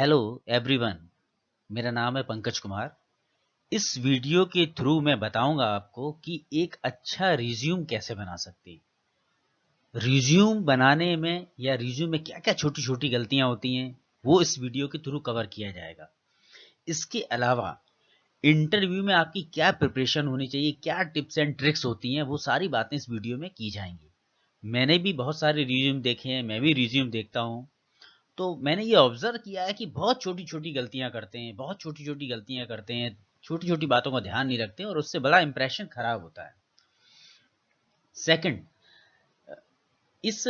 Hello everyone. मेरा नाम है पंकज कुमार। इस वीडियो के थ्रू मैं बताऊंगा आपको कि एक अच्छा रिज्यूम कैसे बना सकते हैं। रिज्यूम बनाने में या रिज्यूम में क्या क्या छोटी छोटी गलतियां होती हैं वो इस वीडियो के थ्रू कवर किया जाएगा। इसके अलावा इंटरव्यू में आपकी क्या प्रिपरेशन होनी चाहिए, क्या टिप्स एंड ट्रिक्स होती हैं, वो सारी बातें इस वीडियो में की जाएंगी। मैंने भी बहुत सारे रिज्यूम देखे हैं, मैं भी रिज्यूम देखता हूँ। तो मैंने ये ऑब्जर्व किया है कि बहुत छोटी छोटी गलतियां करते हैं, बहुत छोटी छोटी गलतियां करते हैं, छोटी छोटी बातों का ध्यान नहीं रखते और उससे बड़ा इंप्रेशन खराब होता है। सेकंड, इस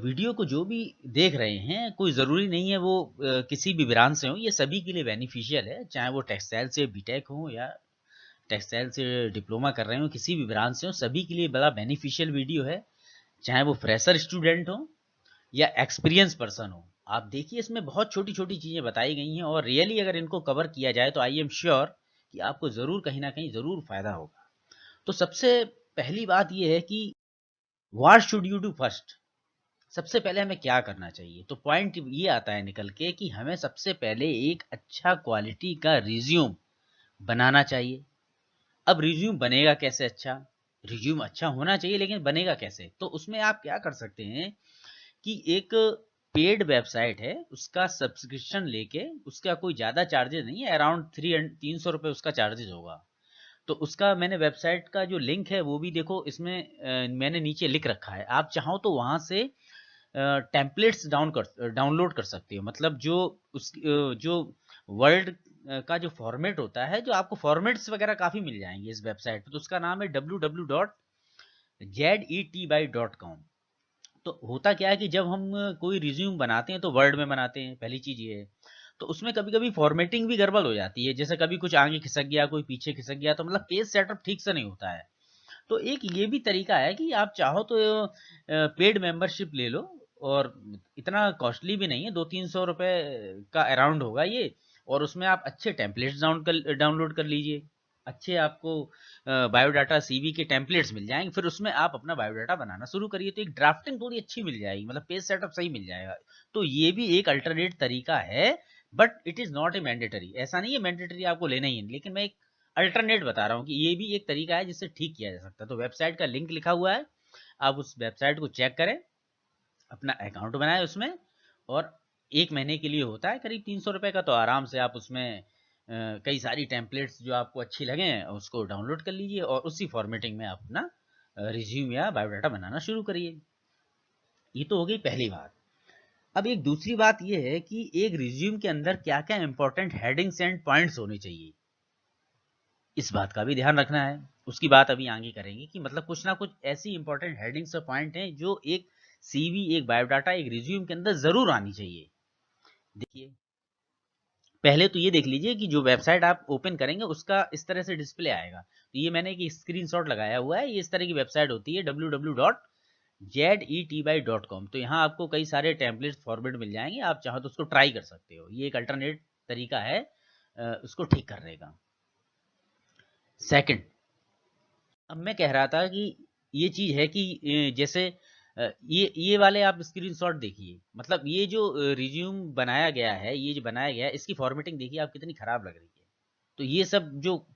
वीडियो को जो भी देख रहे हैं, कोई ज़रूरी नहीं है वो किसी भी ब्रांच से हो, ये सभी के लिए बेनिफिशियल है, चाहे वो टेक्सटाइल से बीटेक हो या टेक्सटाइल से डिप्लोमा कर रहे हो, किसी भी ब्रांच से हो, सभी के लिए बड़ा बेनिफिशियल वीडियो है। चाहे वो फ्रेशर स्टूडेंट हो या एक्सपीरियंस पर्सन हो, आप देखिए इसमें बहुत छोटी छोटी चीज़ें बताई गई हैं और रियली अगर इनको कवर किया जाए तो आई एम श्योर कि आपको ज़रूर कहीं ना कहीं ज़रूर फायदा होगा। तो सबसे पहली बात यह है कि what should you do first. सबसे पहले हमें क्या करना चाहिए, तो पॉइंट ये आता है निकल के कि हमें सबसे पहले एक अच्छा क्वालिटी का रिज्यूम बनाना चाहिए। अब रिज्यूम बनेगा कैसे अच्छा? रिज्यूम अच्छा होना चाहिए, लेकिन बनेगा कैसे? तो उसमें आप क्या कर सकते हैं कि एक पेड वेबसाइट है, उसका सब्सक्रिप्शन लेके, उसका कोई ज़्यादा चार्जेस नहीं है, अराउंड 300 रुपये उसका चार्जेस होगा। तो उसका मैंने वेबसाइट का जो लिंक है वो भी देखो इसमें मैंने नीचे लिख रखा है। आप चाहो तो वहाँ से टेम्पलेट्स डाउनलोड कर सकते हो। मतलब जो वर्ल्ड का जो फॉर्मेट होता है, जो आपको फॉर्मेट्स वगैरह काफ़ी मिल जाएंगे इस वेबसाइट पर। तो उसका नाम है www.zety.com। तो होता क्या है कि जब हम कोई रिज्यूम बनाते हैं तो वर्ड में बनाते हैं, पहली चीज़ ये है। तो उसमें कभी कभी फॉर्मेटिंग भी गड़बड़ हो जाती है, जैसे कभी कुछ आगे खिसक गया, कोई पीछे खिसक गया, तो मतलब पेज सेटअप ठीक से नहीं होता है। तो एक ये भी तरीका है कि आप चाहो तो पेड मेंबरशिप ले लो, और इतना कॉस्टली भी नहीं है, 200-300 रुपए का अराउंड होगा ये। और उसमें आप अच्छे टेम्पलेट्स डाउनलोड कर लीजिए। अच्छे आपको बायोडाटा सीवी के टेम्पलेट्स मिल जाएंगे, फिर उसमें आप अपना बायोडाटा बनाना शुरू करिए, तो एक ड्राफ्टिंग थोड़ी अच्छी मिल जाएगी, मतलब पेज सेटअप सही मिल जाएगा। तो ये भी एक अल्टरनेट तरीका है, but it is not a mandatory. ऐसा नहीं है मैंडेटरी आपको लेना ही है, लेकिन मैं एक अल्टरनेट बता रहा हूँ कि ये भी एक तरीका है जिससे ठीक किया जा सकता है। तो वेबसाइट का लिंक लिखा हुआ है, आप उस वेबसाइट को चेक करें, अपना अकाउंट बनाएं उसमें, और 1 महीने के लिए होता है करीब 300 रुपये का। तो आराम से आप उसमें कई सारी टेम्पलेट्स जो आपको अच्छी लगें उसको डाउनलोड कर लीजिए और उसी फॉर्मेटिंग में आप अपना रिज्यूम या बायोडाटा बनाना शुरू करिए। ये तो हो गई पहली बात। अब एक दूसरी बात ये है कि एक रिज्यूम के अंदर क्या क्या इंपॉर्टेंट हेडिंग्स एंड पॉइंट्स होने चाहिए, इस बात का भी ध्यान रखना है। उसकी बात अभी आगे करेंगे कि मतलब कुछ ना कुछ ऐसी इंपॉर्टेंट हेडिंग्स और पॉइंट हैं जो एक सीवी, एक बायोडाटा, एक रिज्यूम के अंदर जरूर आनी चाहिए। देखिए, पहले तो ये देख लीजिए कि जो वेबसाइट आप ओपन करेंगे उसका इस तरह से डिस्प्ले आएगा। तो ये मैंने एक स्क्रीनशॉट लगाया हुआ है, ये इस तरह की वेबसाइट होती है www.zety.com। तो यहाँ आपको कई सारे टेम्पलेट्स फॉर्मेट मिल जाएंगे, आप चाहो तो उसको ट्राई कर सकते हो। ये एक अल्टरनेट तरीका है उसको ठीक करने का। सेकंड, अब मैं कह रहा था कि ये चीज़ है कि जैसे ये वाले आप स्क्रीनशॉट देखिए, मतलब ये जो रिज्यूम बनाया गया है, ये जो बनाया गया है, इसकी फॉर्मेटिंग देखिए आप कितनी खराब लग रही है। तो ये सब जो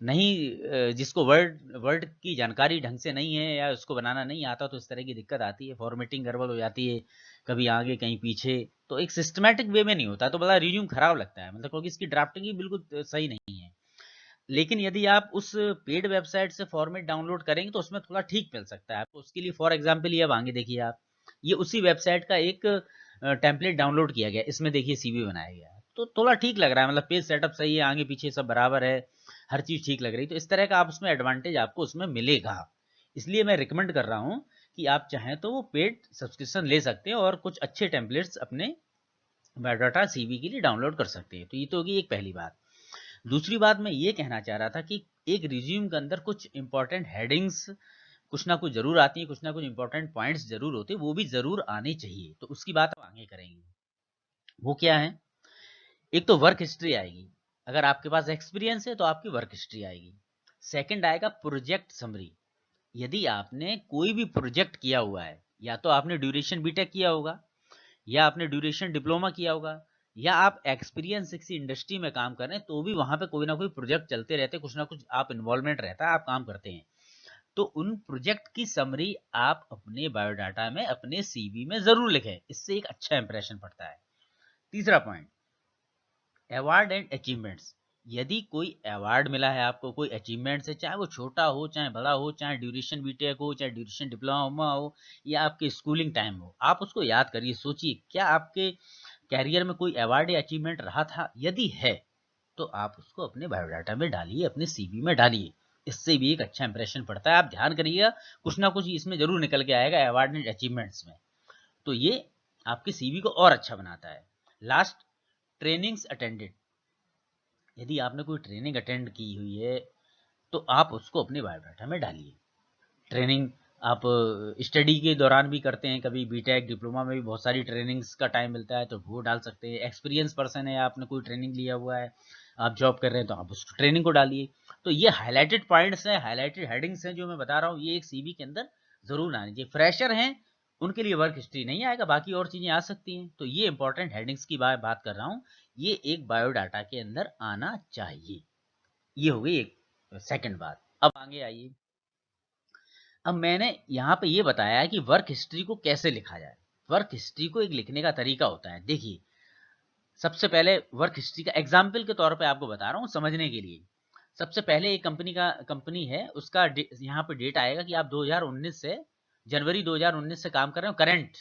नहीं जिसको वर्ड वर्ड की जानकारी ढंग से नहीं है या उसको बनाना नहीं आता, तो इस तरह की दिक्कत आती है, फॉर्मेटिंग गड़बड़ हो जाती है, कभी आगे कहीं पीछे, तो एक सिस्टमैटिक वे में नहीं होता, तो बड़ा रिज्यूम खराब लगता है, मतलब क्योंकि इसकी ड्राफ्टिंग ही बिल्कुल सही नहीं है। लेकिन यदि आप उस पेड वेबसाइट से फॉर्मेट डाउनलोड करेंगे तो उसमें थोड़ा ठीक मिल सकता है आपको। उसके लिए फॉर एग्जांपल ये अब आगे देखिए आप, ये उसी वेबसाइट का एक टेम्पलेट डाउनलोड किया गया, इसमें देखिए सीवी बनाया गया है, तो थोड़ा ठीक लग रहा है, मतलब पेज सेटअप सही है, आगे पीछे सब बराबर है, हर चीज़ ठीक लग रही। तो इस तरह का आप उसमें एडवांटेज आपको उसमें मिलेगा। इसलिए मैं रिकमेंड कर रहा हूँ कि आप चाहें तो वो पेड सब्सक्रिप्शन ले सकते हैं और कुछ अच्छे टेम्पलेट्स अपने बायोडाटा सीवी के लिए डाउनलोड कर सकते हैं। तो ये तो होगी एक पहली बात। दूसरी बात मैं ये कहना चाह रहा था कि एक रिज्यूम के अंदर कुछ इंपॉर्टेंट हेडिंग्स कुछ ना कुछ जरूर आती हैं, कुछ ना कुछ इंपॉर्टेंट पॉइंट्स जरूर होते हैं, वो भी जरूर आने चाहिए। तो उसकी बात हम आगे करेंगे। वो क्या है? एक तो वर्क हिस्ट्री आएगी, अगर आपके पास एक्सपीरियंस है तो आपकी वर्क हिस्ट्री आएगी। सेकंड आएगा प्रोजेक्ट समरी। यदि आपने कोई भी प्रोजेक्ट किया हुआ है, या तो आपने ड्यूरेशन बीटेक किया होगा, या आपने ड्यूरेशन डिप्लोमा किया होगा, या आप एक्सपीरियंस किसी इंडस्ट्री में काम कर रहे हैं तो भी वहां पे कोई ना कोई प्रोजेक्ट चलते रहते हैं, कुछ ना कुछ आप इन्वॉल्वमेंट रहता है, आप काम करते हैं, तो उन प्रोजेक्ट की समरी आप अपने बायोडाटा में, अपने सीवी में जरूर लिखें, इससे एक अच्छा इंप्रेशन पड़ता है। तीसरा पॉइंट, अवार्ड एंड अचीवमेंट्स। यदि कोई अवार्ड मिला है आपको, कोई अचीवमेंट्स है, चाहे वो छोटा हो चाहे बड़ा हो, चाहे ड्यूरेशन बीटेक हो चाहे ड्यूरेशन डिप्लोमा हो या आपके स्कूलिंग टाइम हो, आप उसको याद करिए, सोचिए क्या आपके कैरियर में कोई अवार्ड या अचीवमेंट रहा था। यदि है तो आप उसको अपने बायोडाटा में डालिए, अपने सीवी में डालिए, इससे भी एक अच्छा इंप्रेशन पड़ता है। आप ध्यान करिएगा, कुछ ना कुछ इसमें जरूर निकल के आएगा अवार्ड एंड अचीवमेंट्स में, तो ये आपके सीवी को और अच्छा बनाता है। Last, trainings attended. यदि आपने कोई ट्रेनिंग अटेंड की हुई है तो आप उसको अपने बायोडाटा में डालिए। ट्रेनिंग आप स्टडी के दौरान भी करते हैं, कभी बीटेक डिप्लोमा में भी बहुत सारी ट्रेनिंग्स का टाइम मिलता है तो वो डाल सकते हैं। एक्सपीरियंस पर्सन है, आपने कोई ट्रेनिंग लिया हुआ है, आप जॉब कर रहे हैं, तो आप उस ट्रेनिंग को डालिए। तो ये हाईलाइटेड पॉइंट्स हैं, हाईलाइटेड हेडिंग्स हैं जो मैं बता रहा हूँ, ये एक सीवी के अंदर जरूर आनी चाहिए। फ्रेशर हैं उनके लिए वर्क हिस्ट्री नहीं आएगा, बाकी और चीजें आ सकती हैं, तो ये इंपॉर्टेंट हेडिंग्स की बात कर रहा हूँ, ये एक बायोडाटा के अंदर आना चाहिए। ये हो गई एक सेकंड बात। अब आगे आइए, अब मैंने यहाँ पे ये बताया है कि वर्क हिस्ट्री को कैसे लिखा जाए। वर्क हिस्ट्री को एक लिखने का तरीका होता है। देखिए, सबसे पहले वर्क हिस्ट्री का एग्जाम्पल के तौर पे आपको बता रहा हूँ समझने के लिए। सबसे पहले एक कंपनी है, उसका यहाँ पे डेट आएगा कि आप 2019 से, जनवरी 2019 से काम कर रहे हो, करंट,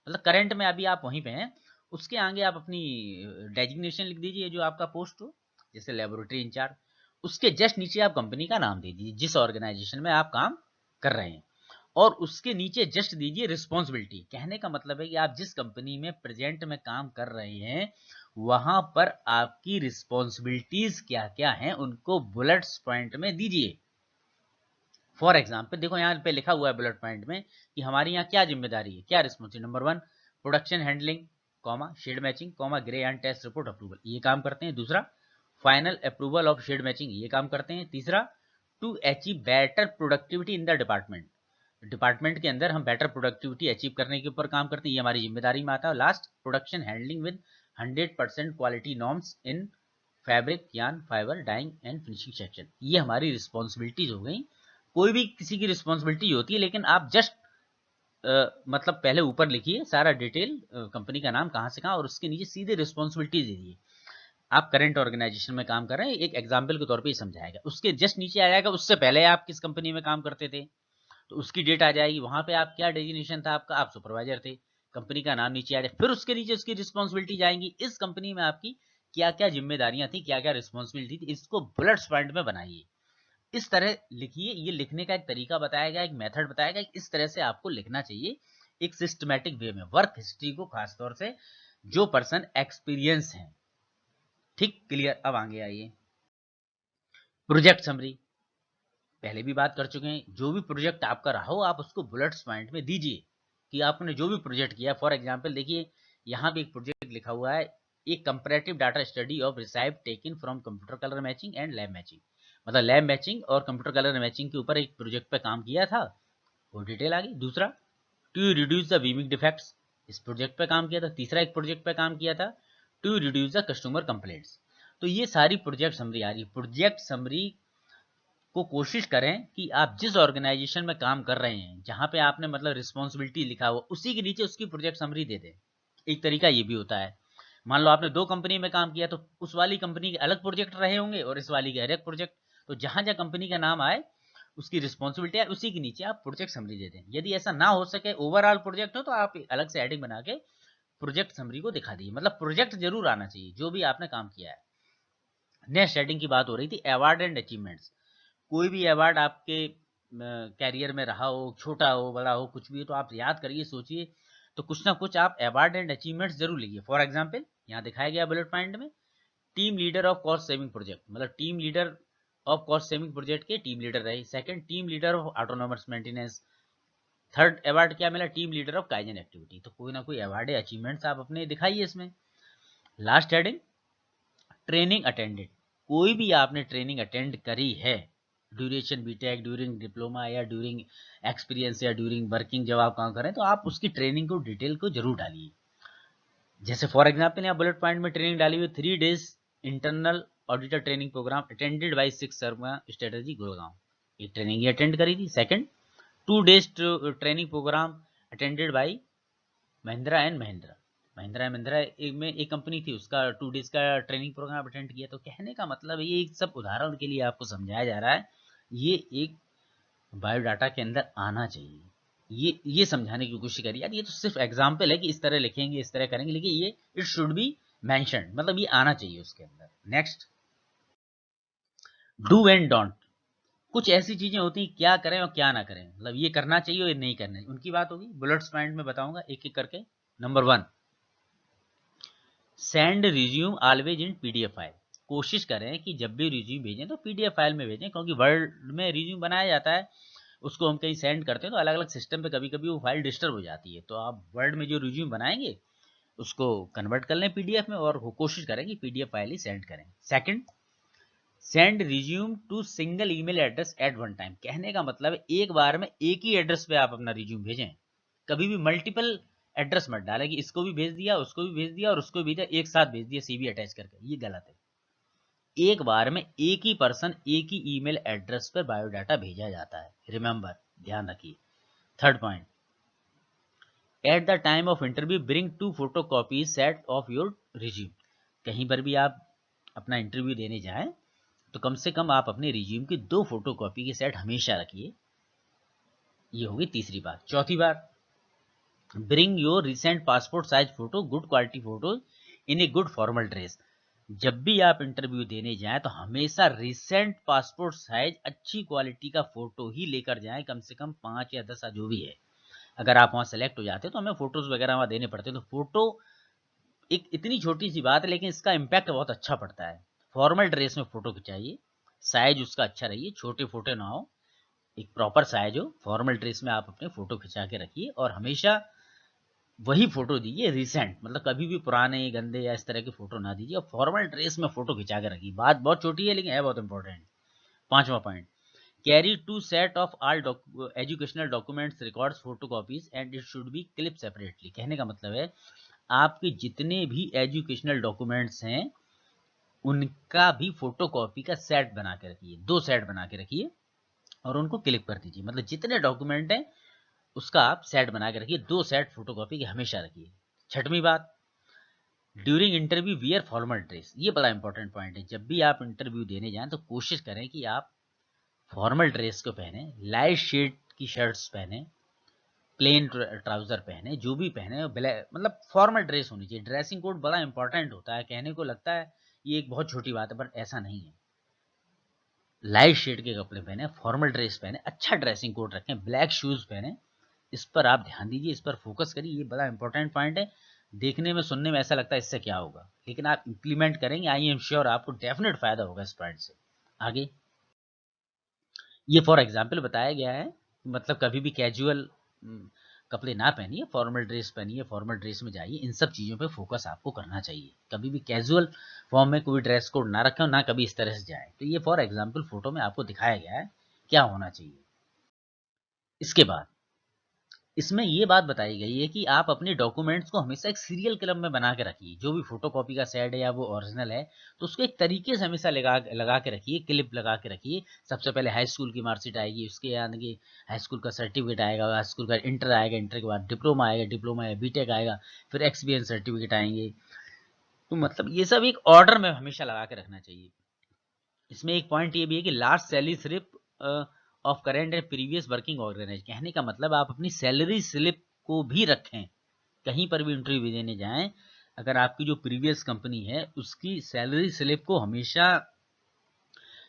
मतलब करंट में अभी आप वहीं पे हैं। उसके आगे आप अपनी डेजिग्नेशन लिख दीजिए जो आपका पोस्ट हो, जैसे लेबोरेटरी इंचार्ज। उसके जस्ट नीचे आप कंपनी का नाम दे दीजिए जिस ऑर्गेनाइजेशन में आप काम कर रहे हैं, और उसके नीचे जस्ट दीजिए रिस्पॉन्सिबिलिटी। कहने का मतलब है कि आप जिस कंपनी में प्रेजेंट में काम कर रहे हैं वहां पर आपकी रिस्पॉन्सिबिलिटीज क्या क्या हैं उनको बुलेट्स पॉइंट में दीजिए। फॉर एग्जाम्पल देखो यहाँ पे लिखा हुआ है बुलेट पॉइंट में कि हमारी यहाँ क्या जिम्मेदारी है, क्या responsibility. Number 1, production handling, comma shade matching, comma grey and test report approval, ये काम करते हैं। दूसरा, final approval of shade matching, ये काम करते हैं। तीसरा, to achieve better productivity in the department, department के अंदर हम बेटर प्रोडक्टिविटी अचीव करने के ऊपर काम करते हैं, ये हमारी जिम्मेदारी में आता है। Last, production handling with 100% quality norms in fabric, yarn, fibre, dyeing and finishing section, ये हमारी रिस्पॉन्सिबिलिटीज हो गई। कोई भी किसी की रिस्पॉन्सिबिलिटी होती है, लेकिन आप जस्ट मतलब पहले ऊपर लिखिए सारा डिटेल, कंपनी का नाम कहाँ से कहाँ, और उसके नीचे सीधे रिस्पॉन्सिबिलिटी दे दीजिए। आप करंट ऑर्गेनाइजेशन में काम कर रहे हैं, एक एग्जाम्पल के तौर पे ही समझाएगा। उसके जस्ट नीचे आ जाएगा उससे पहले आप किस कंपनी में काम करते थे, तो उसकी डेट आ जाएगी। वहां पे आप क्या डेजिग्नेशन था आपका, आप सुपरवाइजर थे, कंपनी का नाम नीचे आ जाए। फिर उसके नीचे उसकी रिस्पॉन्सिबिलिटी जाएंगी, इस कंपनी में आपकी क्या क्या जिम्मेदारियां थी, क्या क्या रिस्पॉन्सिबिलिटी थी, इसको बुलेट्स पॉइंट में बनाइए। इस तरह लिखिए, ये लिखने का एक तरीका बताया गया, एक मेथड बताया गया, इस तरह से आपको लिखना चाहिए एक सिस्टमैटिक वे में वर्क हिस्ट्री को, खासतौर से जो पर्सन एक्सपीरियंस है। ठीक, क्लियर। अब आगे आइए, प्रोजेक्ट समरी। पहले भी बात कर चुके हैं, जो भी प्रोजेक्ट आपका रहा हो आप उसको बुलेट्स पॉइंट में दीजिए कि आपने जो भी प्रोजेक्ट किया। फॉर एग्जांपल देखिए, यहाँ भी एक प्रोजेक्ट लिखा हुआ है, एक comparative data study of receive taken from computer colour matching and lab matching, मतलब लैब मैचिंग और कंप्यूटर कलर मैचिंग के ऊपर एक प्रोजेक्ट पे काम किया था, वो डिटेल आ गई। दूसरा, टू रिड्यूस द वीमिंग डिफेक्ट्स, इस प्रोजेक्ट पे काम किया था। तीसरा, एक प्रोजेक्ट पे काम किया था to reduce the customer complaints. तो ये सारी प्रोजेक्ट समरी आ रही है। प्रोजेक्ट समरी को कोशिश करें कि आप जिस ऑर्गेनाइजेशन में काम कर रहे हैं, जहां पे आपने मतलब रिस्पॉन्सिबिलिटी लिखा हुआ, उसी के नीचे उसकी प्रोजेक्ट समरी दे दें। एक तरीका ये भी होता है, मान लो आपने 2 कंपनी में काम किया, तो उस वाली कंपनी के अलग प्रोजेक्ट रहे होंगे और इस वाली के अलग प्रोजेक्ट, तो जहां जहां कंपनी का नाम आए, उसकी रिस्पॉन्सिबिलिटी है, उसी के नीचे आप प्रोजेक्ट समरी दे दें। यदि ऐसा ना हो सके, ओवरऑल प्रोजेक्ट हो, तो आप अलग से हेडिंग बना के प्रोजेक्ट समरी को दिखा दीजिए। मतलब प्रोजेक्ट जरूर आना चाहिए जो भी आपने काम किया है। नेक्स्ट हेडिंग की बात हो रही थी, अवार्ड एंड अचीवमेंट्स। कोई भी अवार्ड आपके कैरियर में रहा हो, छोटा हो बड़ा हो कुछ भी हो, तो आप याद करिए, सोचिए, तो कुछ ना कुछ आप अवार्ड एंड अचीवमेंट्स जरूर लिखिए। फॉर एग्जांपल यहाँ दिखाया गया बुलेट पॉइंट में, team leader of cost saving project, मतलब team leader of cost saving project के टीम लीडर रहे। Second, team leader of autonomous maintenance. Third award क्या मिला, team leader of kaizen activity. तो कोई ना कोई अवार्ड या अचीवमेंट्स आप अपने दिखाइए इसमें। Last heading, training attended. कोई भी आपने ट्रेनिंग अटेंड करी है, ड्यूरेशन बीटेक, ड्यूरिंग डिप्लोमा या ड्यूरिंग एक्सपीरियंस या ड्यूरिंग वर्किंग, जब आप काम करें तो आप उसकी ट्रेनिंग को डिटेल को जरूर डालिए। जैसे फॉर एग्जाम्पल यहाँ बुलेट पॉइंट में ट्रेनिंग डाली हुई 3 days internal auditor training programme attended by 6 Sharma strategy Gurgaon, ये ट्रेनिंग ये अटेंड करी थी। Second 2 days training programme attended by Mahindra and Mahindra, Mahindra and Mahindra में एक कंपनी थी, उसका 2 days का ट्रेनिंग प्रोग्राम अटेंड किया। तो कहने का मतलब ये एक सब उदाहरण के लिए आपको समझाया जा रहा है, ये एक बायोडाटा के अंदर आना चाहिए। ये समझाने की कोशिश करिए यार, ये तो सिर्फ एग्जाम्पल है कि इस तरह लिखेंगे इस तरह करेंगे, लेकिन ये इट शुड बी मेंशन्ड, मतलब ये आना चाहिए उसके अंदर। नेक्स्ट डू एंड डोंट, कुछ ऐसी चीजें होती हैं क्या करें और क्या ना करें, मतलब ये करना चाहिए और ये नहीं करना चाहिए, उनकी बात होगी। बुलेट्स पॉइंट में बताऊंगा एक एक करके। Number 1, send resume always in PDF file, कोशिश करें कि जब भी रिज्यूम भेजें तो पीडीएफ फाइल में भेजें, क्योंकि वर्ड में रिज्यूम बनाया जाता है, उसको हम कहीं सेंड करते हैं तो अलग अलग सिस्टम पे कभी कभी वो फाइल डिस्टर्ब हो जाती है। तो आप वर्ड में जो रिज्यूम बनाएंगे उसको कन्वर्ट कर लें पीडीएफ में और कोशिश करें कि पीडीएफ फाइल ही सेंड करें। Second, send resume to single email address at one time, कहने का मतलब एक बार में एक ही एड्रेस पे आप अपना रिज्यूम भेजें, कभी भी मल्टीपल एड्रेस मत डालें कि इसको भी भेज दिया उसको भी भेज दिया और उसको भी भेजा, एक साथ भेज दिया सीवी अटैच करके, ये गलत है। एक बार में एक ही पर्सन एक ही ईमेल एड्रेस पर बायोडाटा भेजा जाता है, रिमेंबर, ध्यान रखिए। Third point, at the time of interview bring 2 photocopies set of your resume, कहीं पर भी आप अपना इंटरव्यू देने जाएं तो कम से कम आप अपने रिज्यूम की 2 फोटोकॉपी के सेट हमेशा रखिए, ये होगी तीसरी बात। चौथी बात, bring your recent passport size photo good quality photo in a good formal dress, जब भी आप इंटरव्यू देने जाएं तो हमेशा रिसेंट पासपोर्ट साइज अच्छी क्वालिटी का फोटो ही लेकर जाएं, कम से कम 5 या 10 जो भी है। अगर आप वहां सेलेक्ट हो जाते हैं तो हमें फोटोज वगैरह वहां देने पड़ते हैं, तो फोटो एक इतनी छोटी सी बात है लेकिन इसका इम्पैक्ट बहुत अच्छा पड़ता है। फॉर्मल ड्रेस में फोटो खिंचाइए, साइज उसका अच्छा रहिए, छोटे फोटो ना हो, एक प्रॉपर साइज हो, फॉर्मल ड्रेस में आप अपने फोटो खिंचा के रखिए और हमेशा वही फोटो दीजिए रिसेंट, मतलब कभी भी पुराने गंदे या इस तरह के फोटो ना दीजिए और फॉर्मल ड्रेस में फोटो खिंचा के रखिए। बात बहुत छोटी है लेकिन है बहुत इंपॉर्टेंट। पांचवा point, carry 2 set of all educational documents records photocopies and it should be clip separately, कहने का मतलब है आपके जितने भी एजुकेशनल डॉक्यूमेंट्स हैं उनका भी फोटोकॉपी का सेट बना के रखिए, 2 सेट बना के रखिए और उनको क्लिप कर दीजिए, मतलब जितने डॉक्यूमेंट हैं उसका आप सेट बना के रखिए, 2 सेट फोटोकॉपी के हमेशा रखिए। छठवीं बात, during interview wear formal dress, ये बड़ा इंपॉर्टेंट पॉइंट है, जब भी आप इंटरव्यू देने जाएं तो कोशिश करें कि आप फॉर्मल ड्रेस को पहने, लाइट शेड की शर्ट्स पहने, प्लेन ट्राउजर पहने, जो भी पहने ब्लैक, मतलब फॉर्मल ड्रेस होनी चाहिए। ड्रेसिंग कोड बड़ा इंपॉर्टेंट होता है, कहने को लगता है ये एक बहुत छोटी बात है बट ऐसा नहीं है। लाइट शेड के कपड़े पहने, फॉर्मल ड्रेस पहने, अच्छा ड्रेसिंग कोड रखें, ब्लैक शूज पहने, इस पर आप ध्यान दीजिए, इस पर फोकस करिए, ये बड़ा इंपॉर्टेंट पॉइंट है। देखने में सुनने में ऐसा लगता है इससे क्या होगा, लेकिन आप इंप्लीमेंट करेंगे, आई एम श्योर आपको डेफिनेट फायदा होगा इस पॉइंट से। आगे ये फॉर एग्जाम्पल बताया गया है, मतलब कभी भी कैजुअल कपड़े ना पहनिए, फॉर्मल ड्रेस पहनिए, फॉर्मल ड्रेस में जाइए, इन सब चीज़ों पे फोकस आपको करना चाहिए। कभी भी कैजुअल फॉर्म में कोई ड्रेस कोड ना रखें और ना कभी इस तरह से जाए। तो ये फॉर एग्जाम्पल फोटो में आपको दिखाया गया है क्या होना चाहिए। इसके बाद इसमें ये बात बताई गई है कि आप अपने डॉक्यूमेंट्स को हमेशा एक सीरियल क्रम में बना के रखिए, जो भी फोटोकॉपी का सेट है या वो ओरिजिनल है तो उसको एक तरीके से हमेशा लगा के रखिए, क्लिप लगा के रखिए। सबसे पहले हाई स्कूल की मार्कशीट आएगी, उसके यानी हाई स्कूल का सर्टिफिकेट आएगा, हाई स्कूल का इंटर आएगा, इंटर के बाद डिप्लोमा आएगा, डिप्लोमा या बीटेक आएगा, फिर एक्सपीरियंस सर्टिफिकेट आएंगे। तो मतलब ये सब एक ऑर्डर में हमेशा लगा के रखना चाहिए। इसमें एक पॉइंट ये भी है कि last salary slip of current and previous working organise, कहने का मतलब आप अपनी सैलरी स्लिप को भी रखें, कहीं पर भी इंटरव्यू देने जाएं, अगर आपकी जो प्रीवियस कंपनी है उसकी सैलरी स्लिप को हमेशा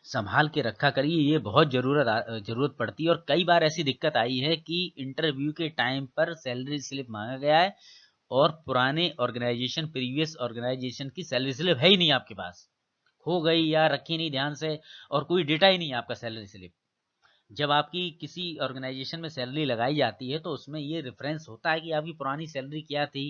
संभाल के रखा करिए, ये बहुत जरूरत पड़ती है। और कई बार ऐसी दिक्कत आई है कि इंटरव्यू के टाइम पर सैलरी स्लिप मांगा गया है और पुराने ऑर्गेनाइजेशन प्रीवियस ऑर्गेनाइजेशन की सैलरी स्लिप है ही नहीं आपके पास, खो गई या रखी नहीं ध्यान से, और कोई डेटा ही नहीं है आपका सैलरी स्लिप। जब आपकी किसी ऑर्गेनाइजेशन में सैलरी लगाई जाती है तो उसमें ये रेफरेंस होता है कि आपकी पुरानी सैलरी क्या थी,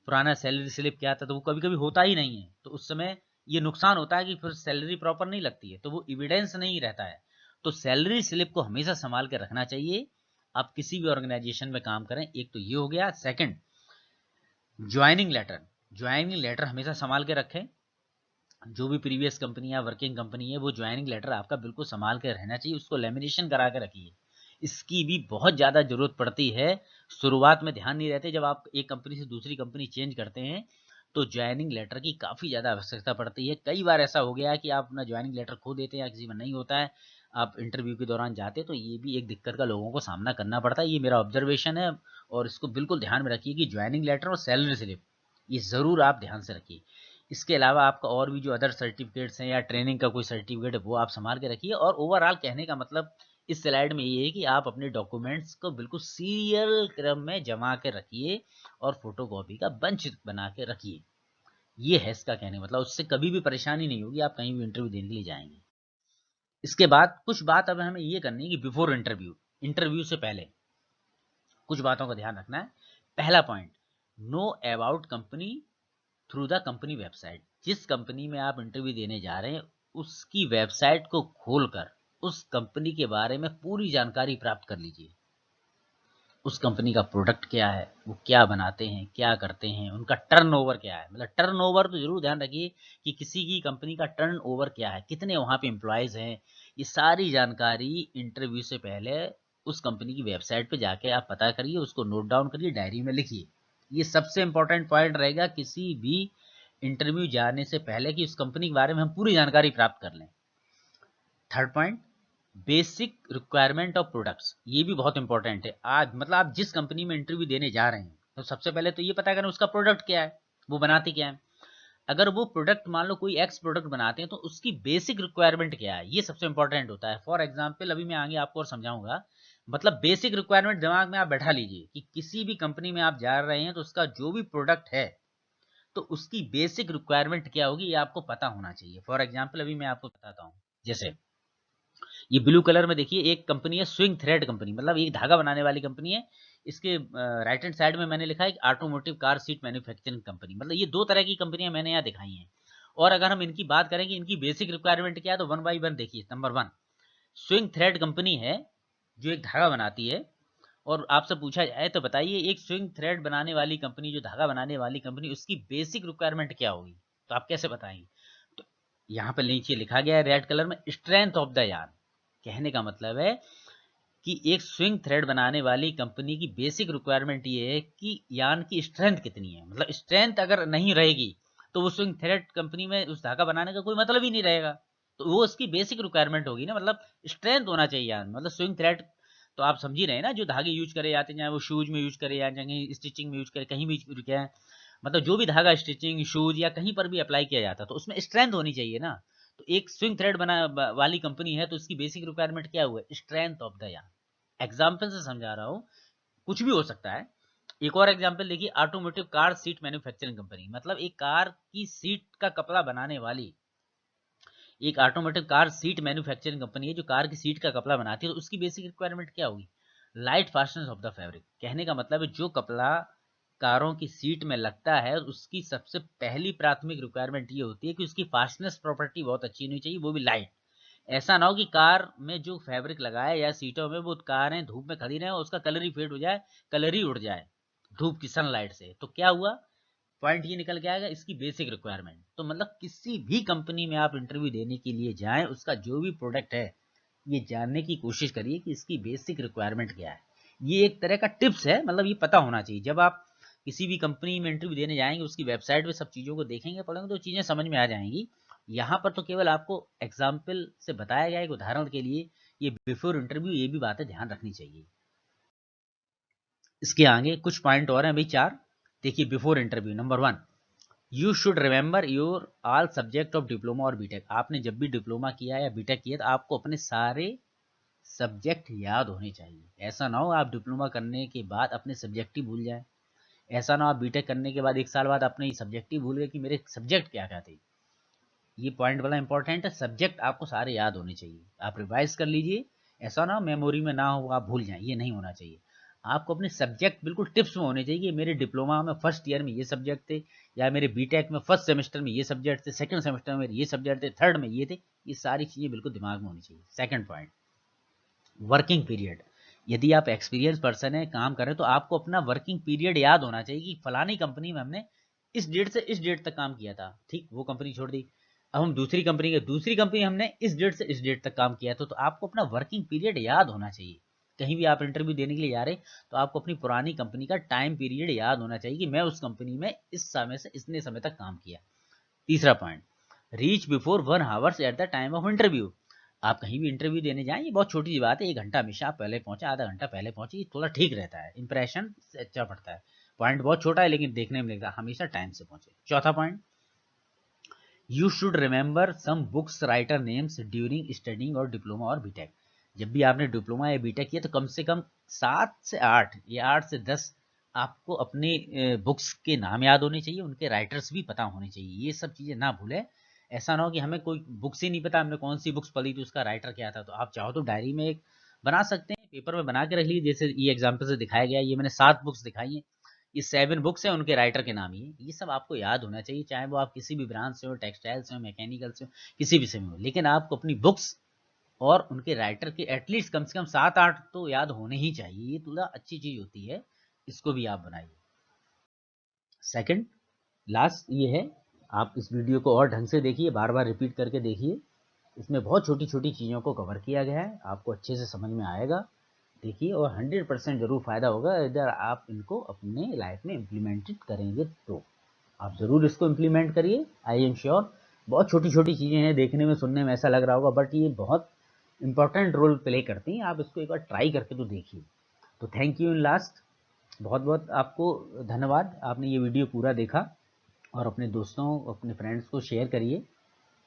पुराना सैलरी स्लिप क्या था, तो वो कभी कभी होता ही नहीं है, तो उस समय ये नुकसान होता है कि फिर सैलरी प्रॉपर नहीं लगती है, तो वो एविडेंस नहीं रहता है। तो सैलरी स्लिप को हमेशा संभाल के रखना चाहिए आप किसी भी ऑर्गेनाइजेशन में काम करें। एक तो ये हो गया। Second, joining letter, joining letter हमेशा संभाल के रखें। जो भी प्रीवियस कंपनी या वर्किंग कंपनी है वो ज्वाइनिंग लेटर आपका बिल्कुल संभाल के रहना चाहिए, उसको लेमिनेशन करा के रखिए। इसकी भी बहुत ज़्यादा ज़रूरत पड़ती है। शुरुआत में ध्यान नहीं रहते, जब आप एक कंपनी से दूसरी कंपनी चेंज करते हैं तो ज्वाइनिंग लेटर की काफ़ी ज़्यादा आवश्यकता पड़ती है। कई बार ऐसा हो गया है कि आप अपना ज्वाइनिंग लेटर खो देते हैं या किसी में नहीं होता है, आप इंटरव्यू के दौरान जाते, तो ये भी एक दिक्कत का लोगों को सामना करना पड़ता है। ये मेरा ऑब्जर्वेशन है और इसको बिल्कुल ध्यान में रखिए कि ज्वाइनिंग लेटर और सैलरी स्लिप ये ज़रूर आप ध्यान से रखिए। इसके अलावा आपका और भी जो अदर सर्टिफिकेट्स हैं या ट्रेनिंग का कोई सर्टिफिकेट है वो आप संभाल के रखिए। और ओवरऑल कहने का मतलब इस स्लाइड में ये है कि आप अपने डॉक्यूमेंट्स को बिल्कुल सीरियल क्रम में जमा के रखिए और फोटोकॉपी का बंच बना के रखिए। ये है इसका कहने का मतलब, उससे कभी भी परेशानी नहीं होगी, आप कहीं भी इंटरव्यू देने के लिए जाएंगे। इसके बाद कुछ बात अब हमें ये करनी है कि बिफोर इंटरव्यू, इंटरव्यू से पहले कुछ बातों का ध्यान रखना है। पहला point, know about company through the company website. जिस कंपनी में आप इंटरव्यू देने जा रहे हैं उसकी वेबसाइट को खोलकर उस कंपनी के बारे में पूरी जानकारी प्राप्त कर लीजिए। उस कंपनी का प्रोडक्ट क्या है, वो क्या बनाते हैं, क्या करते हैं, उनका टर्नओवर क्या है। मतलब टर्नओवर तो जरूर ध्यान रखिए कि किसी की कंपनी का टर्नओवर क्या है, कितने वहाँ पे एम्प्लॉयज़ हैं। ये सारी जानकारी इंटरव्यू से पहले उस कंपनी की वेबसाइट पे जाके आप पता करिए, उसको नोट डाउन करिए, डायरी में लिखिए। ये सबसे इम्पोर्टेंट पॉइंट रहेगा किसी भी इंटरव्यू जाने से पहले कि उस कंपनी के बारे में हम पूरी जानकारी प्राप्त कर लें। Third point, basic requirement of products. ये भी बहुत इंपॉर्टेंट है। आज मतलब आप जिस कंपनी में इंटरव्यू देने जा रहे हैं तो सबसे पहले तो ये पता करें उसका प्रोडक्ट क्या है, वो बनाते क्या है। अगर वो प्रोडक्ट मान लो कोई एक्स प्रोडक्ट बनाते हैं तो उसकी बेसिक रिक्वायरमेंट क्या है, ये सबसे इंपॉर्टेंट होता है। फॉर एग्जाम्पल अभी मैं आगे आपको और समझाऊंगा। मतलब बेसिक रिक्वायरमेंट दिमाग में आप बैठा लीजिए कि किसी भी कंपनी में आप जा रहे हैं तो उसका जो भी प्रोडक्ट है तो उसकी बेसिक रिक्वायरमेंट क्या होगी ये आपको पता होना चाहिए। फॉर एग्जाम्पल अभी मैं आपको बताता हूँ। जैसे ये ब्लू कलर में देखिए एक कंपनी है स्विंग थ्रेड कंपनी, मतलब एक धागा बनाने वाली कंपनी है। इसके राइट हैंड साइड में मैंने लिखा है automotive car seat manufacturing company. मतलब ये दो तरह की कंपनियां मैंने यहाँ दिखाई हैं। और अगर हम इनकी बात करें कि इनकी बेसिक रिक्वायरमेंट क्या है तो वन बाई वन देखिए। Number one, swing thread company है जो एक धागा बनाती है। और आपसे पूछा जाए तो बताइए एक स्विंग थ्रेड बनाने वाली कंपनी, जो धागा बनाने वाली कंपनी, उसकी बेसिक रिक्वायरमेंट क्या होगी, तो आप कैसे बताएंगे। तो यहाँ पर नीचे लिखा गया है रेड कलर में, स्ट्रेंथ ऑफ द यार्न। कहने का मतलब है कि एक स्विंग थ्रेड बनाने वाली कंपनी की बेसिक रिक्वायरमेंट ये है कि यार्न की स्ट्रेंथ कितनी है। मतलब स्ट्रेंथ अगर नहीं रहेगी तो वो स्विंग थ्रेड कंपनी में उस धागा बनाने का कोई मतलब ही नहीं रहेगा। तो वो उसकी बेसिक रिक्वायरमेंट होगी ना, मतलब स्ट्रेंथ होना चाहिए यार्न। मतलब स्विंग थ्रेड तो आप समझ ही रहे हैं ना, जो धागे यूज करे जाते हैं, चाहे वो शूज में यूज करे या कहीं स्टिचिंग में यूज करे, कहीं भी क्या है, मतलब जो भी धागा स्टिचिंग शूज या कहीं पर भी अप्लाई किया जाता है तो उसमें स्ट्रेंथ होनी चाहिए ना। तो एक स्विंग थ्रेड बना वाली कंपनी है तो उसकी बेसिक रिक्वायरमेंट क्या हुआ, strength of the yarn. Example से समझा रहा हूँ, कुछ भी हो सकता है। एक और एग्जाम्पल देखिए, automotive car seat manufacturing company, मतलब एक कार की सीट का कपड़ा बनाने वाली एक automotive car seat manufacturing company है जो कार की सीट का कपड़ा बनाती है। तो उसकी बेसिक रिक्वायरमेंट क्या होगी, light fastness of the fabric. कहने का मतलब है जो कपड़ा कारों की सीट में लगता है उसकी सबसे पहली प्राथमिक रिक्वायरमेंट ये होती है कि उसकी फास्टनेस प्रॉपर्टी बहुत अच्छी होनी चाहिए, वो भी लाइट। ऐसा ना हो कि कार में जो फैब्रिक लगाए या सीटों में वो कारें धूप में खड़ी रहे, उसका कलर ही फेड हो जाए, कलर ही उड़ जाए धूप की सनलाइट से, तो क्या हुआ, पॉइंट ये निकल के आएगा इसकी बेसिक रिक्वायरमेंट। तो मतलब किसी भी कंपनी में आप इंटरव्यू देने के लिए जाएं, उसका जो भी प्रोडक्ट है ये जानने की कोशिश करिए कि इसकी बेसिक रिक्वायरमेंट क्या है। ये एक तरह का टिप्स है, मतलब ये पता होना चाहिए। जब आप किसी भी कंपनी में इंटरव्यू देने जाएंगे उसकी वेबसाइट पे सब चीज़ों को देखेंगे पढ़ेंगे तो चीज़ें समझ में आ जाएंगी। यहाँ पर तो केवल आपको एग्जाम्पल से बताया गया एक उदाहरण के लिए, ये बिफोर इंटरव्यू ये भी बातें ध्यान रखनी चाहिए। इसके आगे कुछ पॉइंट और हैं भाई, चार। देखिए before interview, number one, you should remember your all subject of diploma और बीटेक। आपने जब भी डिप्लोमा किया या बीटेक किया तो आपको अपने सारे सब्जेक्ट याद होने चाहिए। ऐसा ना हो आप डिप्लोमा करने के बाद अपने सब्जेक्ट ही भूल जाए। ऐसा ना हो आप बीटेक करने के बाद एक साल बाद अपने सब्जेक्ट ही भूल गए कि मेरे सब्जेक्ट क्या क्या थे। ये पॉइंट बड़ा इंपॉर्टेंट है, सब्जेक्ट आपको सारे याद होने चाहिए, आप रिवाइज कर लीजिए। ऐसा ना मेमोरी में ना हो आप भूल जाएं, ये नहीं होना चाहिए। आपको अपने सब्जेक्ट बिल्कुल टिप्स में होने चाहिए कि मेरे डिप्लोमा में फर्स्ट ईयर में ये सब्जेक्ट थे, या मेरे बीटेक में फर्स्ट सेमेस्टर में ये सब्जेक्ट थे, सेकंड सेमेस्टर में मेरे ये सब्जेक्ट थे, थर्ड में ये थे। ये सारी चीज़ें बिल्कुल दिमाग में होनी चाहिए। Second point, working period. यदि आप एक्सपीरियंस पर्सन है, काम कर रहे हैं, तो आपको अपना वर्किंग पीरियड याद होना चाहिए कि फलानी कंपनी में हमने इस डेट से इस डेट तक काम किया था, ठीक, वो कंपनी छोड़ दी। अब हम दूसरी कंपनी हमने इस डेट से इस डेट तक काम किया था। तो आपको अपना वर्किंग पीरियड याद होना चाहिए। कहीं भी आप इंटरव्यू देने के लिए जा रहे तो आपको अपनी पुरानी कंपनी का टाइम पीरियड याद होना चाहिए कि मैं उस कंपनी में इस समय से इतने समय तक काम किया। तीसरा point, reach before 1 hours at the time of interview. आप कहीं भी इंटरव्यू देने जाएं, ये बहुत छोटी सी बात है, 1 घंटा हमेशा आप पहले पहुंचे, आधा घंटा पहले पहुंचे, ये थोड़ा ठीक रहता है, इंप्रेशन से अच्छा पड़ता है। पॉइंट बहुत छोटा है लेकिन देखने में लगता है, हमेशा टाइम से पहुंचे। चौथा point, you should remember some books writer names during studying और डिप्लोमा और बीटेक। जब भी आपने डिप्लोमा या बीटेक किया तो कम से कम 7 से 8 या 8 से 10 आपको अपने बुक्स के नाम याद होने चाहिए, उनके राइटर्स भी पता होने चाहिए, ये सब चीज़ें ना भूलें। ऐसा ना हो कि हमें कोई बुक्स ही नहीं पता, हमने कौन सी बुक्स पढ़ी थी, उसका राइटर क्या था। तो आप चाहो तो डायरी में एक बना सकते हैं, पेपर में बना के रख लीजिए, जैसे ये एग्जाम्पल से दिखाया गया, ये मैंने 7 बुक्स दिखाई हैं, ये 7 बुक्स हैं, उनके राइटर के नाम ही है। ये सब आपको याद होना चाहिए, चाहे वो आप किसी भी ब्रांच से हो, टेक्सटाइल से हो, मैकेनिकल से हो, किसी भी से में हो, लेकिन आपको अपनी बुक्स और उनके राइटर के एटलीस्ट कम से कम 7-8 तो याद होने ही चाहिए। ये थोड़ा अच्छी चीज़ होती है, इसको भी आप बनाइए। सेकंड लास्ट ये है, आप इस वीडियो को और ढंग से देखिए, बार बार रिपीट करके देखिए, इसमें बहुत छोटी छोटी चीज़ों को कवर किया गया है, आपको अच्छे से समझ में आएगा। देखिए और 100% ज़रूर फ़ायदा होगा अगर आप इनको अपने लाइफ में इम्प्लीमेंटेड करेंगे तो। आप ज़रूर इसको इम्प्लीमेंट करिए, आई एम श्योर। बहुत छोटी छोटी चीज़ें हैं, देखने में सुनने में ऐसा लग रहा होगा, बट ये बहुत इंपॉर्टेंट रोल प्ले करती हैं। आप इसको एक बार ट्राई करके तो देखिए। तो थैंक यू इन लास्ट, बहुत बहुत आपको धन्यवाद, आपने ये वीडियो पूरा देखा, और अपने दोस्तों अपने फ्रेंड्स को शेयर करिए।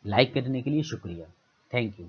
लाइक करने के लिए शुक्रिया, थैंक यू।